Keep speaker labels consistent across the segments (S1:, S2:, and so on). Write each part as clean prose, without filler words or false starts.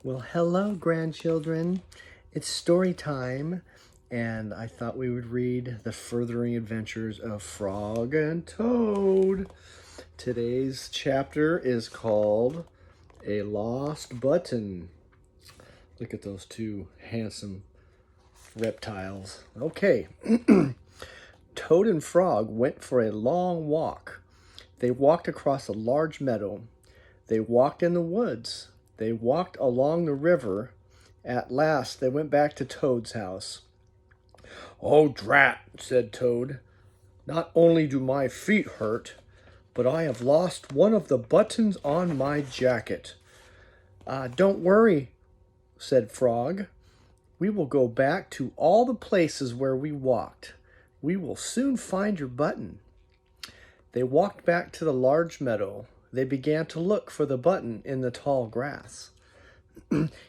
S1: Well, hello, grandchildren. It's story time, and I thought we would read The Furthering Adventures of Frog and Toad. Today's chapter is called A Lost Button. Look at those two handsome reptiles. Okay. Toad and Frog went for a long walk. They walked across a large meadow. They walked in the woods. They walked along the river. At last they went back to Toad's house. "Oh, drat," said Toad. "Not only do my feet hurt, but I have lost one of the buttons on my jacket." Don't worry," said Frog. "We will go back to all the places where we walked. We will soon find your button." They walked back to the large meadow. They began to look for the button in the tall grass.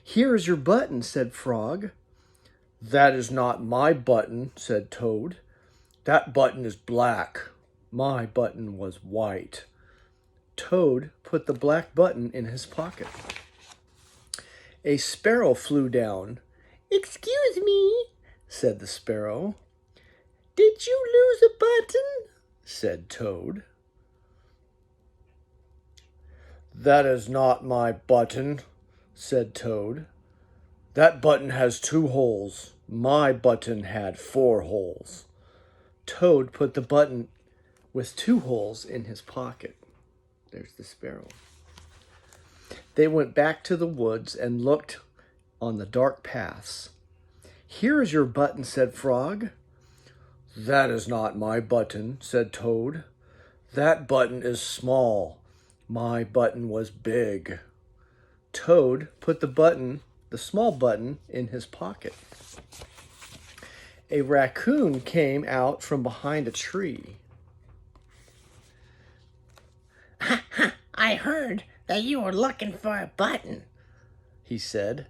S1: "Here is your button," said Frog. "That is not my button," said Toad. "That button is black. My button was white." Toad put the black button in his pocket. A sparrow flew down. "Excuse me," said the sparrow. "Did you lose a button?" said Toad. "That is not my button," said Toad. "That button has 2 holes. My button had 4 holes." Toad put the button with 2 holes in his pocket. There's the sparrow. They went back to the woods and looked on the dark paths. "Here is your button," said Frog. "That is not my button," said Toad. "That button is small. My button was big." Toad put the small button, in his pocket. A raccoon came out from behind a tree.
S2: "I heard that you were looking for a button,"
S1: he said.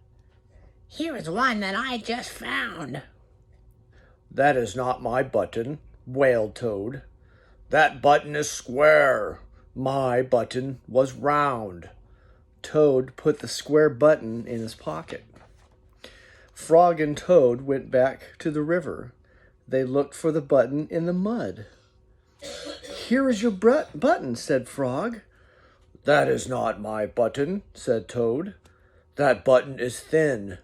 S2: "Here is one that I just found."
S1: "That is not my button," wailed Toad. "That button is square. My button was round." Toad put the square button in his pocket. Frog and Toad went back to the river. They looked for the button in the mud. "Here is your button," said Frog. "That is not my button," said Toad. "That button is thin.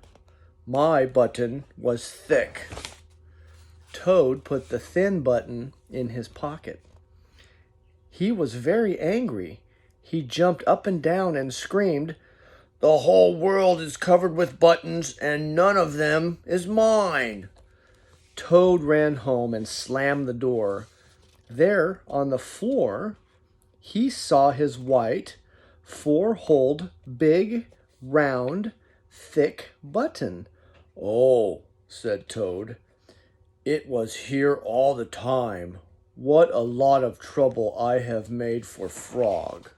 S1: My button was thick." Toad put the thin button in his pocket. He was very angry. He jumped up and down and screamed, "The whole world is covered with buttons, and none of them is mine." Toad ran home and slammed the door. There, on the floor, he saw his white, 4-holed, big, round, thick button. "Oh," said Toad, "it was here all the time. What a lot of trouble I have made for Frog."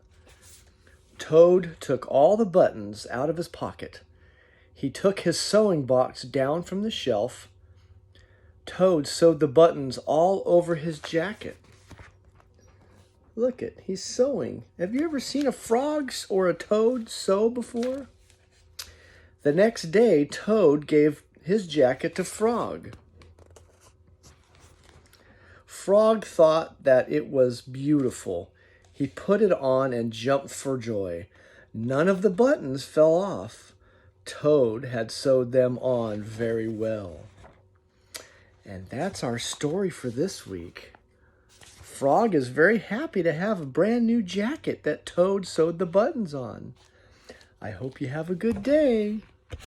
S1: Toad took all the buttons out of his pocket. He took his sewing box down from the shelf. Toad sewed the buttons all over his jacket. Look it, he's sewing. Have you ever seen a frog or a toad sew before? The next day, Toad gave his jacket to Frog. Frog thought that it was beautiful. He put it on and jumped for joy. None of the buttons fell off. Toad had sewed them on very well. And that's our story for this week. Frog is very happy to have a brand new jacket that Toad sewed the buttons on. I hope you have a good day.